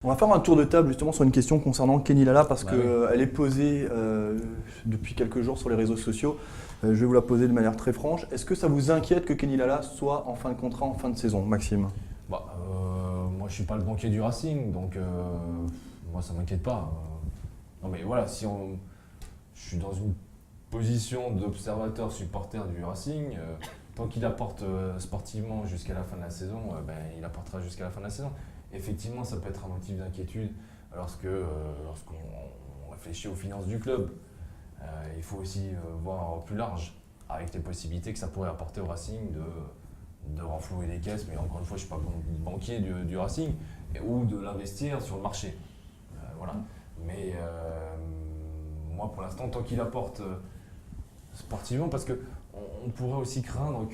On va faire un tour de table justement sur une question concernant Kenny Lala parce qu'elle est posée depuis quelques jours sur les réseaux sociaux. Je vais vous la poser de manière très franche. Est-ce que ça vous inquiète que Kenny Lala soit en fin de contrat, en fin de saison, Maxime? Moi, je ne suis pas le banquier du Racing, donc moi, ça ne m'inquiète pas. Non, mais voilà, je suis dans une position d'observateur supporter du Racing. Tant qu'il apporte sportivement jusqu'à la fin de la saison, il apportera jusqu'à la fin de la saison. Effectivement, ça peut être un motif d'inquiétude lorsqu'on réfléchit aux finances du club. Il faut aussi voir plus large, avec les possibilités que ça pourrait apporter au Racing de renflouer les caisses. Mais encore une fois, je ne suis pas banquier du Racing, ou de l'investir sur le marché. Voilà. Mais moi, pour l'instant, tant qu'il apporte sportivement, parce qu'on pourrait aussi craindre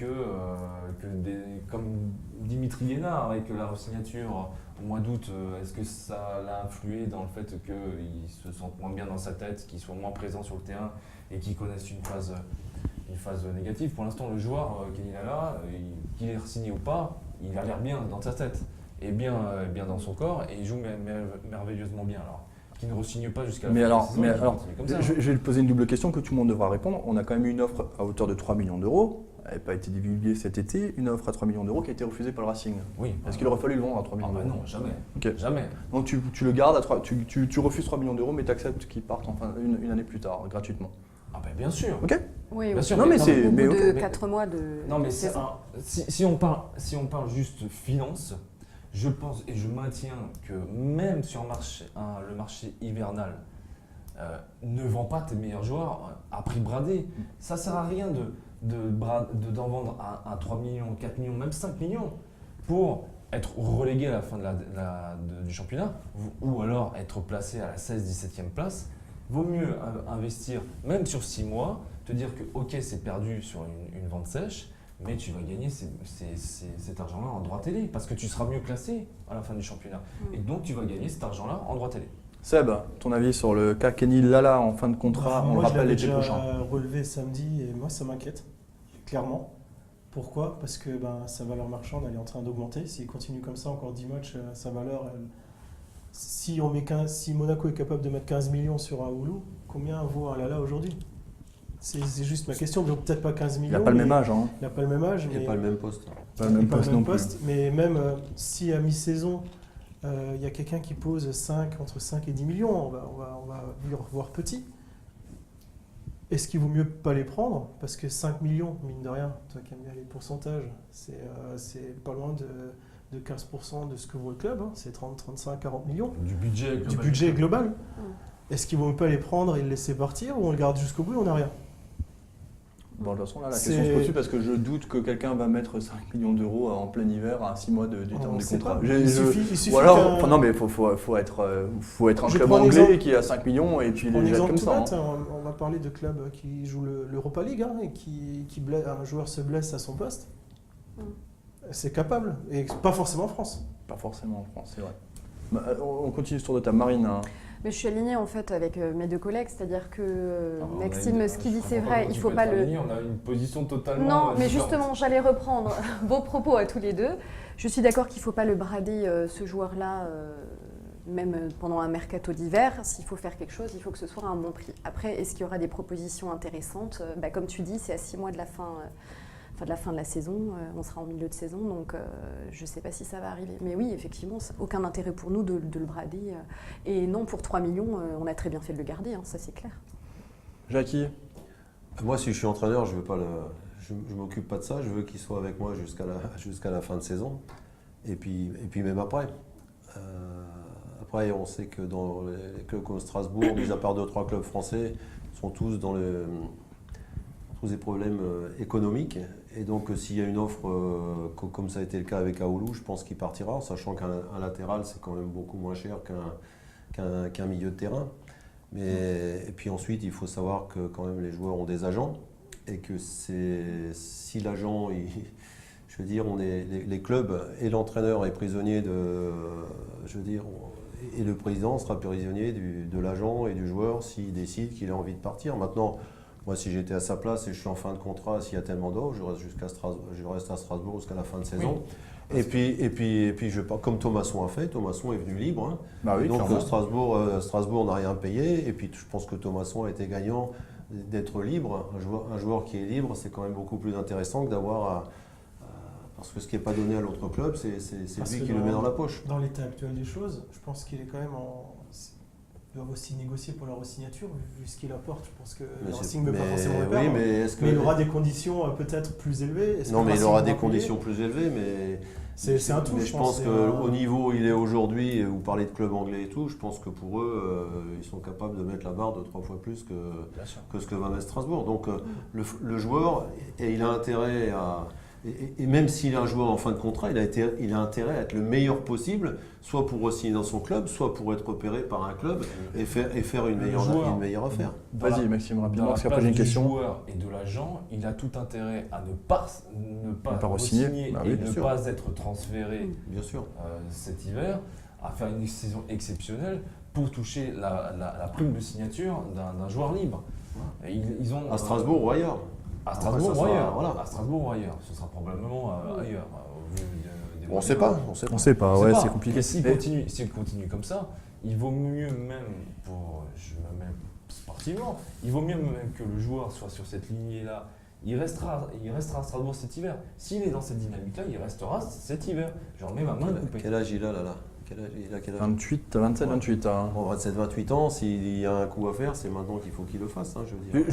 comme Dimitri Liénard, avec la re-signature au mois d'août, est-ce que ça l'a influé dans le fait qu'il se sente moins bien dans sa tête, qu'il soit moins présent sur le terrain et qu'il connaisse une phase négative? Pour l'instant, le joueur, Kenny Lala, qu'il est re-signé ou pas, il a l'air bien dans sa tête et bien dans son corps, et il joue merveilleusement bien. Alors, qu'il ne re-signe pas jusqu'à la fin de la saison. Mais alors, je vais te poser une double question que tout le monde devra répondre. On a quand même eu une offre à hauteur de 3 millions d'euros. Elle n'a pas été divulguée cet été. Une offre à 3 millions d'euros qui a été refusée par le Racing. Oui. Est-ce qu'il aurait fallu le vendre à 3 millions d'euros? Non, jamais. Okay. Jamais. Donc tu le gardes, tu refuses 3 millions d'euros, mais tu acceptes qu'il parte une année plus tard, gratuitement. Ah ben bien sûr. Ok. Oui, bien sûr. Non, mais c'est. Au bout de mais 4 mois de. Non, mais saison. si on parle juste finance, je pense et je maintiens que même sur le marché hivernal, ne vends pas tes meilleurs joueurs à prix bradé. Ça sert à rien d'en vendre à 3 millions, 4 millions, même 5 millions pour être relégué à la fin du championnat, ou alors être placé à la 16-17e place. Vaut mieux investir, même sur 6 mois, te dire que ok, c'est perdu sur une vente sèche, mais tu vas gagner cet argent-là en droit télé, parce que tu seras mieux classé à la fin du championnat. Et donc tu vas gagner cet argent-là en droit télé. Seb, ton avis sur le cas Kenny Lala en fin de contrat, on le rappelle l'été prochain? Je l'avais relevé samedi et moi ça m'inquiète, clairement. Pourquoi? Parce que sa valeur marchande elle est en train d'augmenter. S'il continue comme ça, encore 10 matchs, sa valeur, si Monaco est capable de mettre 15 millions sur un Oulu, combien vaut un Lala aujourd'hui? C'est juste ma question, donc peut-être pas 15 millions. Il n'a pas le même âge. Hein. Il n'a pas le même âge. Il n'a pas le même poste. Pas le même poste non plus. Mais même si à mi-saison, il y a quelqu'un qui pose entre 5 et 10 millions, on va lui revoir petit. Est-ce qu'il vaut mieux pas les prendre? Parce que 5 millions, mine de rien, toi qui aimes bien les pourcentages, c'est pas loin de 15% de ce que vaut le club, hein. C'est 30, 35, 40 millions. Du budget global. Est-ce qu'il vaut mieux pas les prendre et les laisser partir, ou on le garde jusqu'au bout et on n'a rien? Bon, de toute façon, là, la question se pose parce que je doute que quelqu'un va mettre 5 millions d'euros en plein hiver à 6 mois du terme du contrat. Il suffit ou alors, non, mais il faut être un club anglais qui a 5 millions et puis les jette comme ça. On va parler de clubs qui jouent l'Europa League, hein, et un joueur se blesse à son poste. C'est capable, et pas forcément en France. Pas forcément en France, c'est vrai. On continue ce tour de table. Marine. Mais je suis alignée en fait avec mes deux collègues, c'est-à-dire que Maxime, ce qu'il dit c'est vrai, il ne faut pas le... On a une position totalement... Non, mais différente. justement, j'allais reprendre vos propos à tous les deux. Je suis d'accord qu'il ne faut pas le brader, ce joueur-là, même pendant un mercato d'hiver. S'il faut faire quelque chose, il faut que ce soit à un bon prix. Après, est-ce qu'il y aura des propositions intéressantes? Comme tu dis, c'est à 6 mois de la fin de la saison, on sera en milieu de saison, donc je ne sais pas si ça va arriver. Mais oui, effectivement, aucun intérêt pour nous de le brader. Et non, pour 3 millions, on a très bien fait de le garder, hein, ça c'est clair. Jackie? Moi, si je suis entraîneur, je ne m'occupe pas de ça, je veux qu'il soit avec moi jusqu'à la fin de saison, et puis même après. Après, on sait que dans les clubs comme Strasbourg, mis à part 2-3 clubs français, sont tous dans des problèmes économiques. Et donc, s'il y a une offre, comme ça a été le cas avec Aoulou, je pense qu'il partira, en sachant qu'un latéral, c'est quand même beaucoup moins cher qu'un milieu de terrain. Et puis ensuite, il faut savoir que quand même les joueurs ont des agents, et que si l'agent, je veux dire, les clubs et l'entraîneur est prisonnier et le président sera prisonnier de l'agent et du joueur s'il décide qu'il a envie de partir. Maintenant, moi, si j'étais à sa place et je suis en fin de contrat, s'il y a tellement d'offres, je reste à Strasbourg jusqu'à la fin de saison. Et puis comme Thomasson a fait, Thomasson est venu libre. Hein. Bah oui, Et donc clairement. Strasbourg n'a rien payé. Et puis je pense que Thomasson a été gagnant d'être libre. Un joueur qui est libre, c'est quand même beaucoup plus intéressant que d'avoir parce que ce qui n'est pas donné à l'autre club, c'est Parce lui que qui le met dans la poche. Dans l'état actuel des choses, je pense qu'il est quand même ils doivent aussi négocier pour leur signature, vu ce qu'il apporte. Je pense que le Racing ne veut pas forcément le perdre. Oui, mais est-ce que Mais il aura des conditions peut-être plus élevées. Non, mais il aura des conditions plus élevées, mais c'est un tout. Mais je pense qu'au niveau où il est aujourd'hui, vous parlez de club anglais et tout, je pense que pour eux, ils sont capables de mettre la barre de 3 fois plus que ce que va mettre Strasbourg. Donc le joueur, et il a intérêt à... Et même s'il est un joueur en fin de contrat, il a intérêt à être le meilleur possible, soit pour re-signer dans son club, soit pour être repéré par un club et faire une meilleure affaire. Vas-y Maxime, rapidement, parce qu'après qu'après j'ai une question. Du joueur et de l'agent, il a tout intérêt à ne pas re-signer. re-signer Bah et oui, ne bien sûr. pas être transféré Bien sûr. cet hiver, à faire une saison exceptionnelle pour toucher la prime de signature d'un joueur libre. Et ils ont, À Strasbourg ou ailleurs. à Strasbourg ça ou sera- ailleurs. voilà. À Strasbourg ou ailleurs. Ce sera probablement ailleurs. Au vu des On ne sait pas. On sait pas, On sait ouais, pas. c'est compliqué. Et s'il Mais- continue comme ça, il vaut mieux même, je me mets sportivement, il vaut mieux même que le joueur soit sur cette lignée-là. Il restera à Strasbourg cet hiver. S'il est dans cette dynamique-là, il restera cet hiver. Je remets ma main coupée. Quel âge il a là Quel âge 28, 27, 28. Hein. Bon, 27-28 ans, s'il y a un coup à faire, c'est maintenant qu'il faut qu'il le fasse, hein, je veux dire.